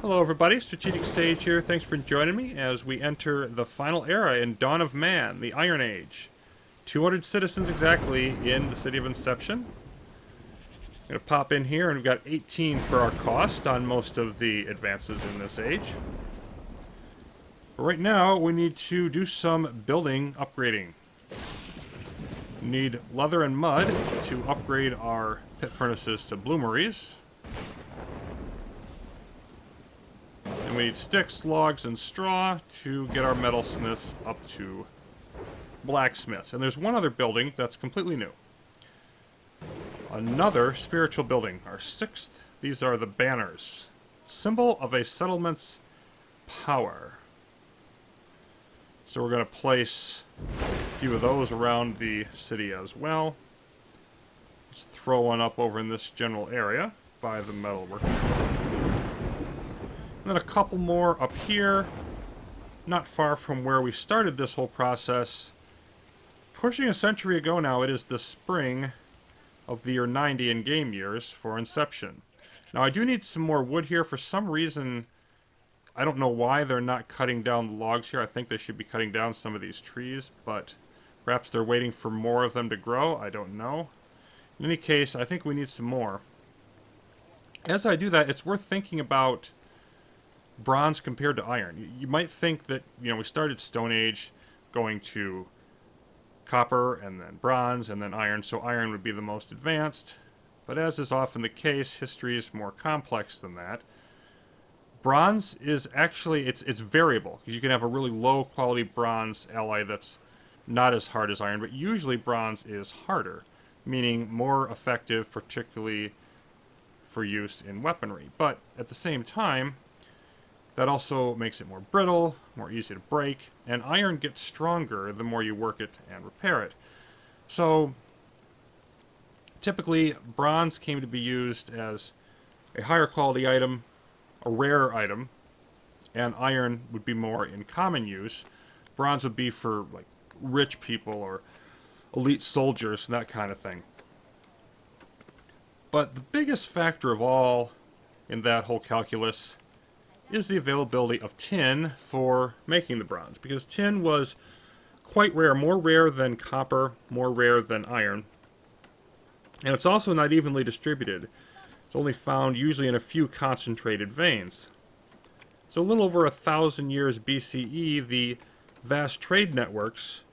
Hello everybody, Strategic Sage here. Thanks for joining me as we enter the final era in Dawn of Man, the Iron Age. 200 citizens exactly in the city of Inception. I'm going to pop in here and we've got 18 for our cost on most of the advances in this age. But right now we need to do some building upgrading. We need leather and mud to upgrade our pit furnaces to bloomeries. And we need sticks, logs, and straw to get our metalsmiths up to blacksmiths. And there's one other building that's completely new. Another spiritual building, our sixth. These are the banners. Symbol of a settlement's power. So we're going to place a few of those around the city as well. Let's throw one up over in this general area by the metalworking. And then a couple more up here, not far from where we started this whole process. Pushing a century ago now, it is the spring of the year 90 in game years for Inception. Now I do need some more wood here. For some reason, I don't know why they're not cutting down the logs here. I think they should be cutting down some of these trees, but perhaps they're waiting for more of them to grow. I don't know. In any case, I think we need some more. As I do that, it's worth thinking about bronze compared to iron. You might think that, you know, we started Stone Age going to copper and then bronze and then iron, so iron would be the most advanced. But as is often the case, history is more complex than that. Bronze is actually, it's variable, because you can have a really low quality bronze alloy that's not as hard as iron, but usually bronze is harder, meaning more effective, particularly for use in weaponry. But at the same time, that also makes it more brittle, more easy to break, and iron gets stronger the more you work it and repair it. So, typically, bronze came to be used as a higher quality item, a rarer item, and iron would be more in common use. Bronze would be for, like, rich people or elite soldiers and that kind of thing. But the biggest factor of all in that whole calculus is the availability of tin for making the bronze, because tin was quite rare, more rare than copper, more rare than iron, and it's also not evenly distributed. It's only found usually in a few concentrated veins. So a little over 1,000 years BCE, the vast trade networks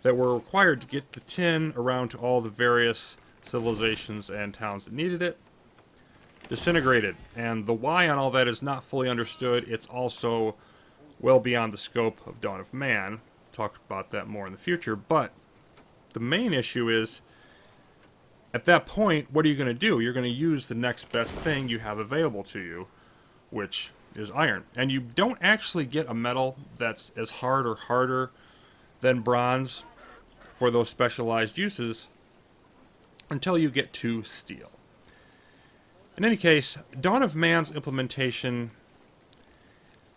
that were required to get the tin around to all the various civilizations and towns that needed it disintegrated, and the why on all that is not fully understood. It's also well beyond the scope of Dawn of Man. Talk about that more in the future, but the main issue is, at that point, what are you going to do? You're going to use the next best thing you have available to you, which is iron. And you don't actually get a metal that's as hard or harder than bronze for those specialized uses until you get to steel. In any case, Dawn of Man's implementation,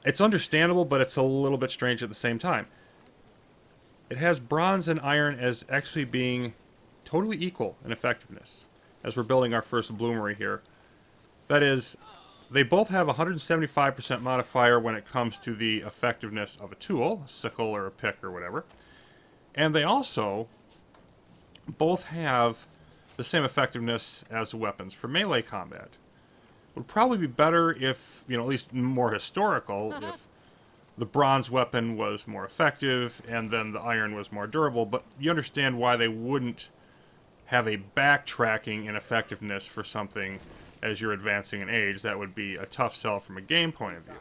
it's understandable, but it's a little bit strange at the same time. It has bronze and iron as actually being totally equal in effectiveness, as we're building our first bloomery here. That is, they both have a 175% modifier when it comes to the effectiveness of a tool, a sickle or a pick or whatever. And they also both have the same effectiveness as weapons for melee combat. It would probably be better if, you know, at least more historical, if the bronze weapon was more effective and then the iron was more durable, but you understand why they wouldn't have a backtracking in effectiveness for something as you're advancing in age. That would be a tough sell from a game point of view.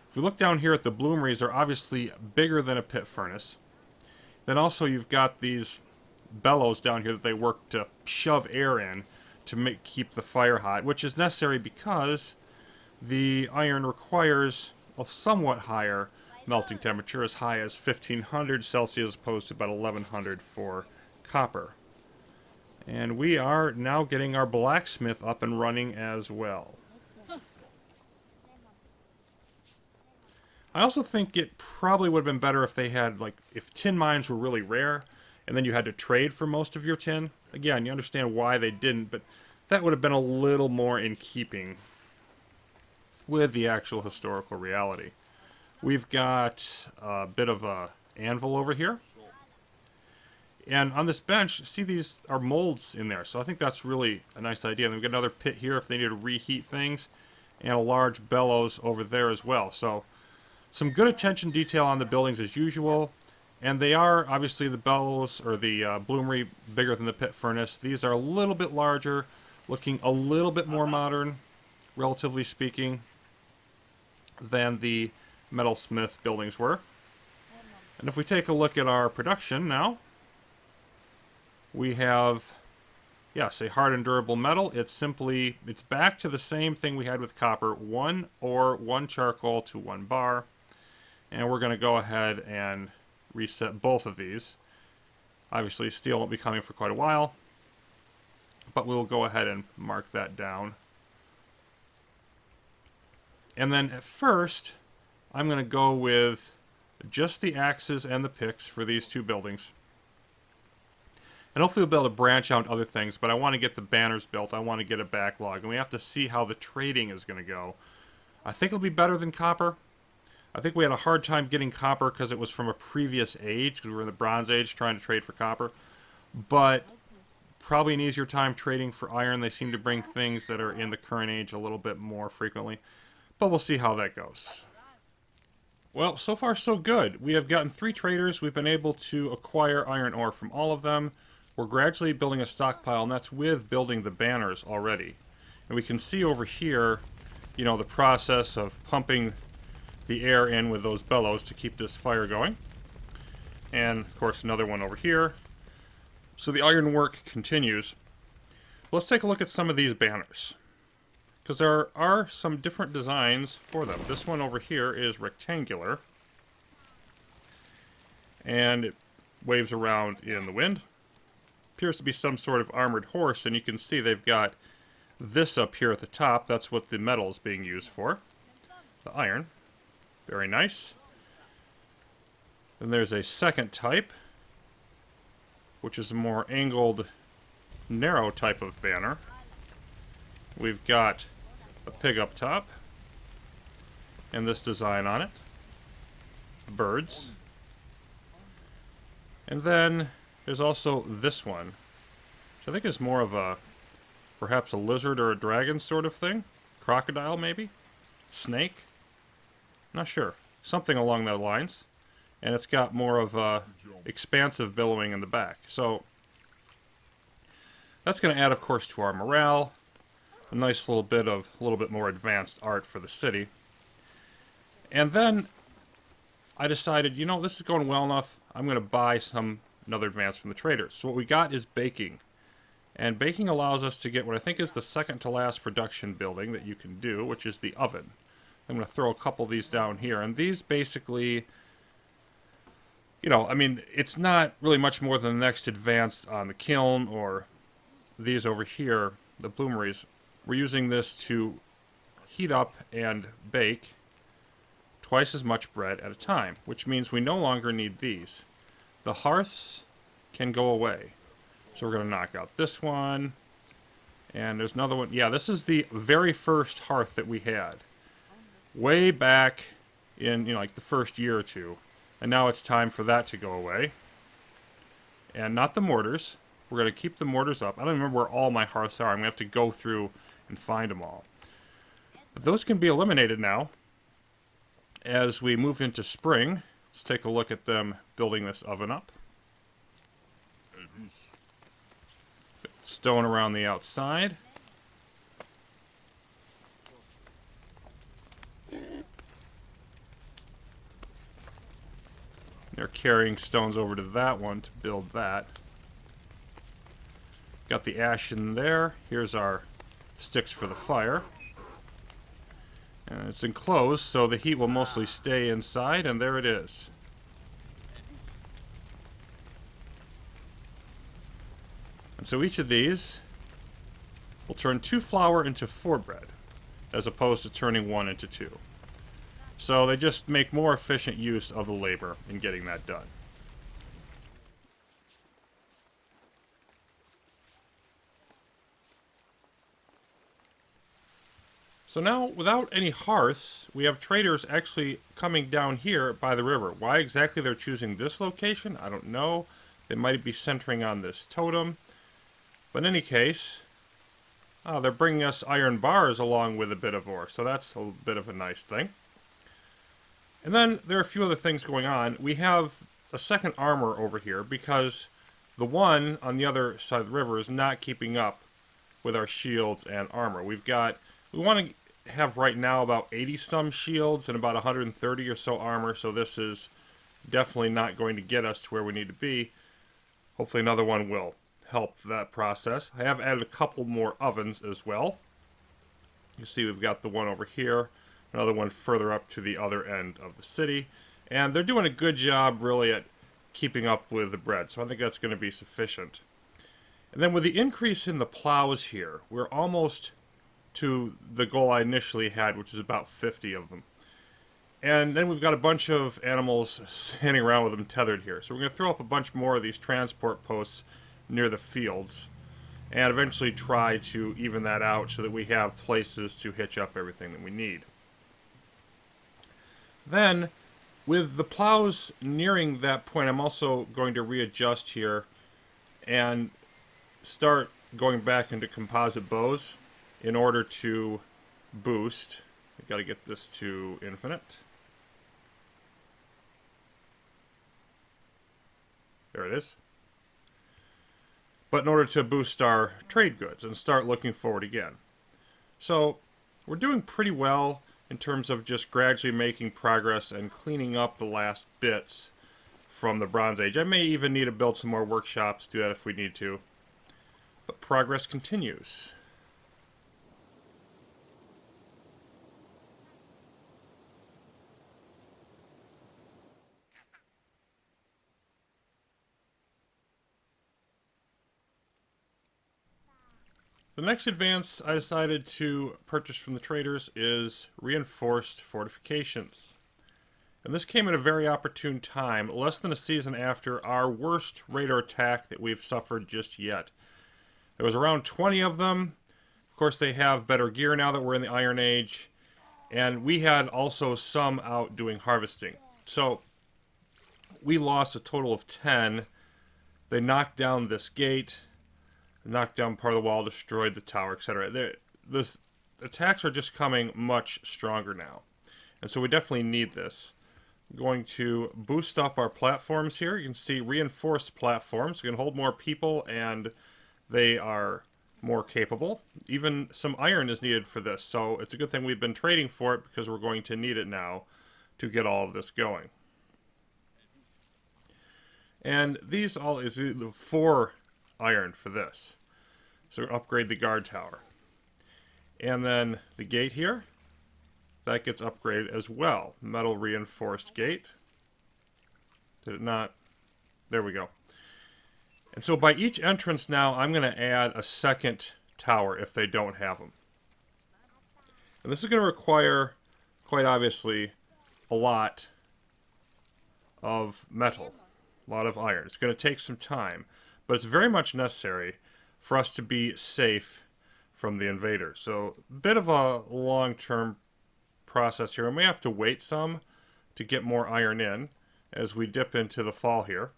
If we look down here at the bloomeries, they're obviously bigger than a pit furnace. Then also you've got these bellows down here that they work to shove air in to keep the fire hot, which is necessary because the iron requires a somewhat higher melting temperature, as high as 1500 Celsius opposed to about 1100 for copper. And we are now getting our blacksmith up and running as well. I also think it probably would have been better if they had, like, if tin mines were really rare, and then you had to trade for most of your tin. Again, you understand why they didn't, but that would have been a little more in keeping with the actual historical reality. We've got a bit of a anvil over here. And on this bench, see, these are molds in there. So I think that's really a nice idea. And we've got another pit here if they need to reheat things. And a large bellows over there as well. So some good attention detail on the buildings as usual. And they are, obviously, the bellows, or the bloomery, bigger than the pit furnace. These are a little bit larger, looking a little bit more modern, relatively speaking, than the metalsmith buildings were. And if we take a look at our production now, we have, yes, a hard and durable metal. It's back to the same thing we had with copper. 1 ore, 1 charcoal to 1 bar. And we're going to go ahead and reset both of these. Obviously, steel won't be coming for quite a while, but we'll go ahead and mark that down. And then at first, I'm going to go with just the axes and the picks for these 2 buildings. And hopefully we'll be able to branch out other things, but I want to get the banners built. I want to get a backlog, and we have to see how the trading is going to go. I think it'll be better than copper. I think we had a hard time getting copper because it was from a previous age, because we were in the Bronze Age trying to trade for copper. But probably an easier time trading for iron. They seem to bring things that are in the current age a little bit more frequently. But we'll see how that goes. Well, so far so good. We have gotten 3 traders. We've been able to acquire iron ore from all of them. We're gradually building a stockpile, and that's with building the banners already. And we can see over here, you know, the process of pumping the air in with those bellows to keep this fire going. And, of course, another one over here. So the iron work continues. Let's take a look at some of these banners, because there are some different designs for them. This one over here is rectangular, and it waves around in the wind. Appears to be some sort of armored horse, and you can see they've got this up here at the top. That's what the metal is being used for. The iron. Very nice. Then there's a second type, which is a more angled, narrow type of banner. We've got a pig up top, and this design on it. Birds. And then there's also this one, which I think is more of a, perhaps a lizard or a dragon sort of thing. Crocodile, maybe? Snake? Not sure. Something along those lines. And it's got more of a expansive billowing in the back. So that's going to add, of course, to our morale. A nice little bit more advanced art for the city. And then I decided, you know, this is going well enough. I'm going to buy another advance from the traders. So what we got is baking. And baking allows us to get what I think is the second to last production building that you can do, which is the oven. I'm going to throw a couple of these down here. And these basically, you know, I mean, it's not really much more than the next advance on the kiln or these over here, the bloomeries. We're using this to heat up and bake twice as much bread at a time, which means we no longer need these. The hearths can go away. So we're going to knock out this one. And there's another one. Yeah, this is the very first hearth that we had. Way back in, you know, like the first year or two. And now it's time for that to go away. And not the mortars. We're going to keep the mortars up. I don't remember where all my hearths are. I'm going to have to go through and find them all. But those can be eliminated now. As we move into spring, let's take a look at them building this oven up. Stone around the outside. They're carrying stones over to that one to build that. Got the ash in there. Here's our sticks for the fire. And it's enclosed, so the heat will mostly stay inside, and there it is. And so each of these will turn 2 flour into 4 bread, as opposed to turning 1 into 2. So they just make more efficient use of the labor in getting that done. So now, without any hearths, we have traders actually coming down here by the river. Why exactly they're choosing this location, I don't know. They might be centering on this totem. But in any case, they're bringing us iron bars along with a bit of ore, so that's a bit of a nice thing. And then there are a few other things going on. We have a second armor over here because the one on the other side of the river is not keeping up with our shields and armor. We want to have right now about 80 some shields and about 130 or so armor, so this is definitely not going to get us to where we need to be. Hopefully another one will help that process. I have added a couple more ovens as well. You see we've got the one over here, another one further up to the other end of the city, and they're doing a good job really at keeping up with the bread, so I think that's going to be sufficient. And then with the increase in the plows here, we're almost to the goal I initially had, which is about 50 of them. And then we've got a bunch of animals standing around with them tethered here. So we're going to throw up a bunch more of these transport posts near the fields and eventually try to even that out so that we have places to hitch up everything that we need. Then, with the plows nearing that point, I'm also going to readjust here and start going back into composite bows in order to boost. I've got to get this to infinite. There it is. But in order to boost our trade goods and start looking forward again. So we're doing pretty well in terms of just gradually making progress and cleaning up the last bits from the Bronze Age. I may even need to build some more workshops, do that if we need to. But progress continues. The next advance I decided to purchase from the traders is reinforced fortifications. And this came at a very opportune time, less than a season after our worst raider attack that we've suffered just yet. There was around 20 of them. Of course, they have better gear now that we're in the Iron Age. And we had also some out doing harvesting. So, we lost a total of 10. They knocked down this gate, knocked down part of the wall, destroyed the tower, etc. The attacks are just coming much stronger now. And so we definitely need this. I'm going to boost up our platforms here. You can see reinforced platforms. You can hold more people and they are more capable. Even some iron is needed for this. So it's a good thing we've been trading for it because we're going to need it now to get all of this going. And these all is 4 iron for this. So upgrade the guard tower. And then the gate here, that gets upgraded as well. Metal reinforced gate. Did it not? There we go. And so by each entrance now, I'm going to add a second tower if they don't have them. And this is going to require, quite obviously, a lot of metal. A lot of iron. It's going to take some time. But it's very much necessary for us to be safe from the invaders. So, a bit of a long-term process here. And we have to wait some to get more iron in as we dip into the fall here.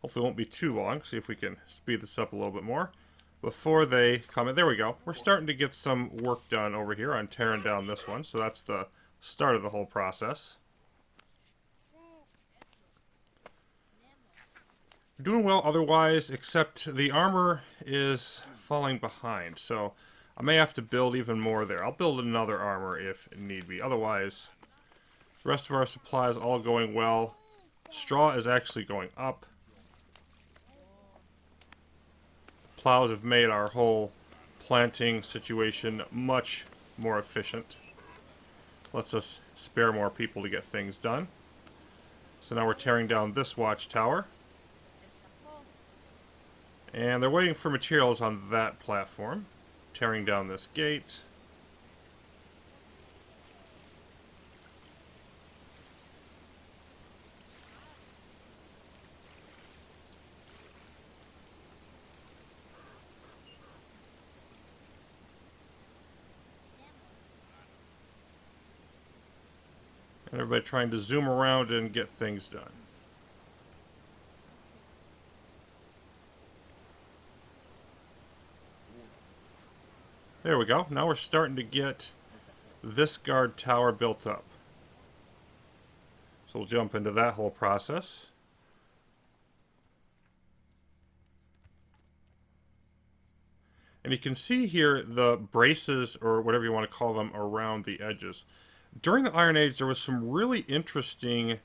Hopefully it won't be too long. See if we can speed this up a little bit more before they come in. There we go. We're starting to get some work done over here on tearing down this one. So that's the start of the whole process. We're doing well otherwise, except the armor is falling behind. So I may have to build even more there. I'll build another armor if need be. Otherwise, the rest of our supplies all going well. Straw is actually going up. Plows have made our whole planting situation much more efficient. Lets us spare more people to get things done. So now we're tearing down this watchtower. And they're waiting for materials on that platform. Tearing down this gate. Everybody trying to zoom around and get things done. There we go. Now we're starting to get this guard tower built up. So we'll jump into that whole process. And you can see here the braces, or whatever you want to call them, around the edges. During the Iron Age, there was some really interesting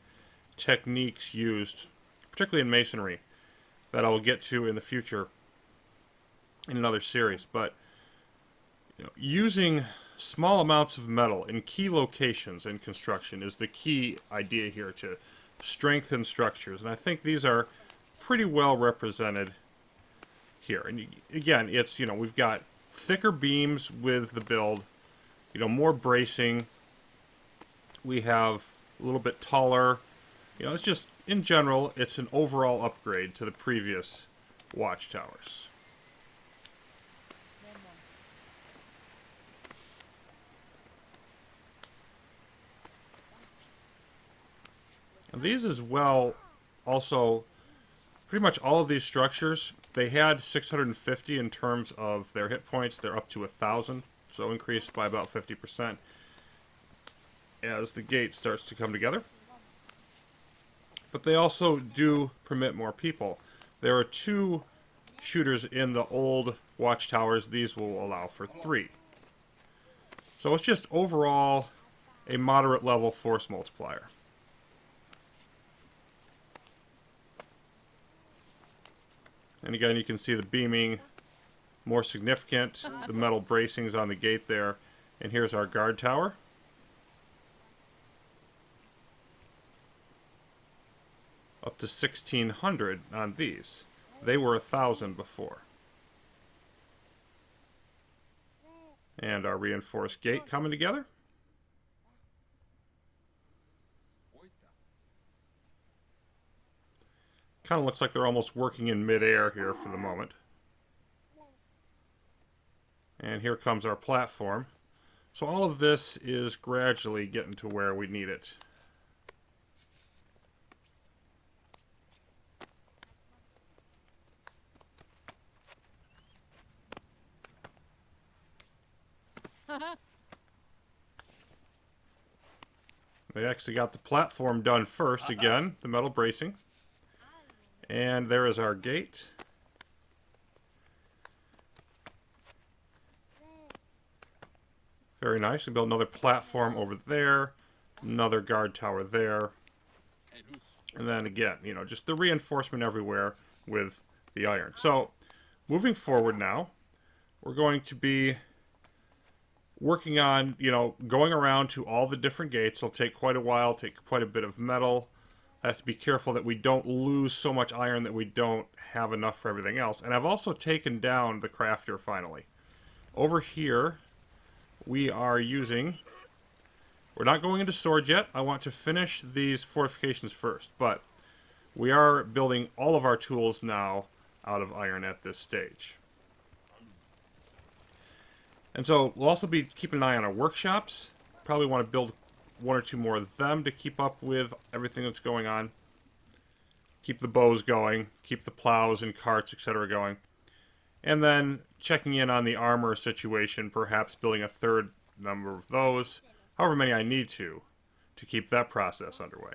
techniques used, particularly in masonry, that I will get to in the future in another series. But using small amounts of metal in key locations in construction is the key idea here to strengthen structures. And I think these are pretty well represented here. And again, it's, we've got thicker beams with the build, more bracing. We have a little bit taller. It's just, in general, it's an overall upgrade to the previous watchtowers. And these as well, also, pretty much all of these structures, they had 650 in terms of their hit points. They're up to 1,000, so increased by about 50% as the gate starts to come together. But they also do permit more people. There are 2 shooters in the old watchtowers. These will allow for 3. So it's just overall a moderate level force multiplier. And again, you can see the beaming more significant, the metal bracings on the gate there. And here's our guard tower. Up to 1,600 on these. They were 1,000 before. And our reinforced gate coming together. Kind of looks like they're almost working in midair here for the moment. And here comes our platform. So all of this is gradually getting to where we need it. They actually got the platform done first again, the metal bracing. And there is our gate. Very nice. We built another platform over there, another guard tower there. And then again, just the reinforcement everywhere with the iron. So, moving forward now, we're going to be working on, going around to all the different gates. It'll take quite a while, take quite a bit of metal. I have to be careful that we don't lose so much iron that we don't have enough for everything else. And I've also taken down the crafter finally. Over here, we are using... We're not going into storage yet. I want to finish these fortifications first. But we are building all of our tools now out of iron at this stage. And so we'll also be keeping an eye on our workshops. Probably want to build 1 or 2 more of them to keep up with everything that's going on. Keep the bows going, keep the plows and carts, etc. going. And then checking in on the armor situation, perhaps building a 3rd number of those, however many I need to keep that process underway.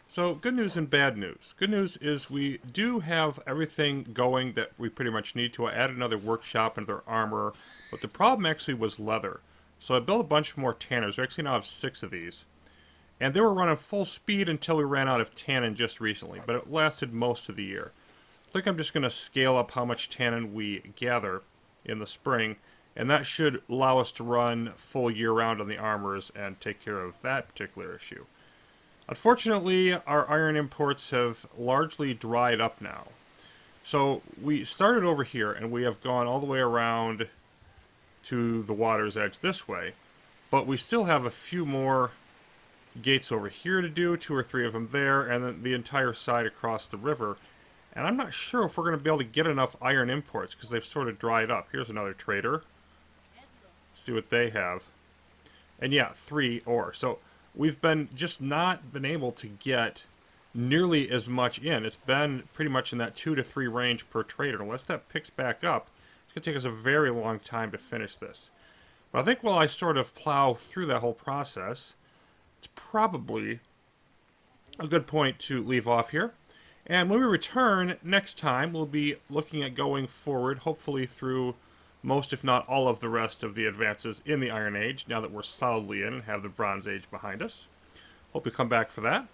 So, good news and bad news. Good news is we do have everything going that we pretty much need to. I added another workshop, another armor, but the problem actually was leather. So I built a bunch more tanners. We actually now have 6 of these. And they were running full speed until we ran out of tannin just recently, but it lasted most of the year. I think I'm just going to scale up how much tannin we gather in the spring, and that should allow us to run full year-round on the armors and take care of that particular issue. Unfortunately, our iron imports have largely dried up now. So we started over here, and we have gone all the way around to the water's edge this way. But we still have a few more gates over here to do, 2 or 3 of them there, and then the entire side across the river. And I'm not sure if we're going to be able to get enough iron imports, because they've sort of dried up. Here's another trader. See what they have. And yeah, 3 ore. So we've just not been able to get nearly as much in. It's been pretty much in that 2 to 3 range per trader. Unless that picks back up, it's going to take us a very long time to finish this. But I think while I sort of plow through that whole process, it's probably a good point to leave off here. And when we return next time, we'll be looking at going forward, hopefully through most, if not all, of the rest of the advances in the Iron Age, now that we're solidly in and have the Bronze Age behind us. Hope you come back for that.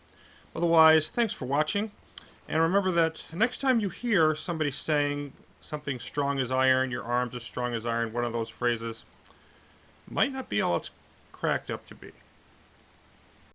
Otherwise, thanks for watching. And remember that next time you hear somebody saying something strong as iron, your arms as strong as iron, one of those phrases, might not be all it's cracked up to be.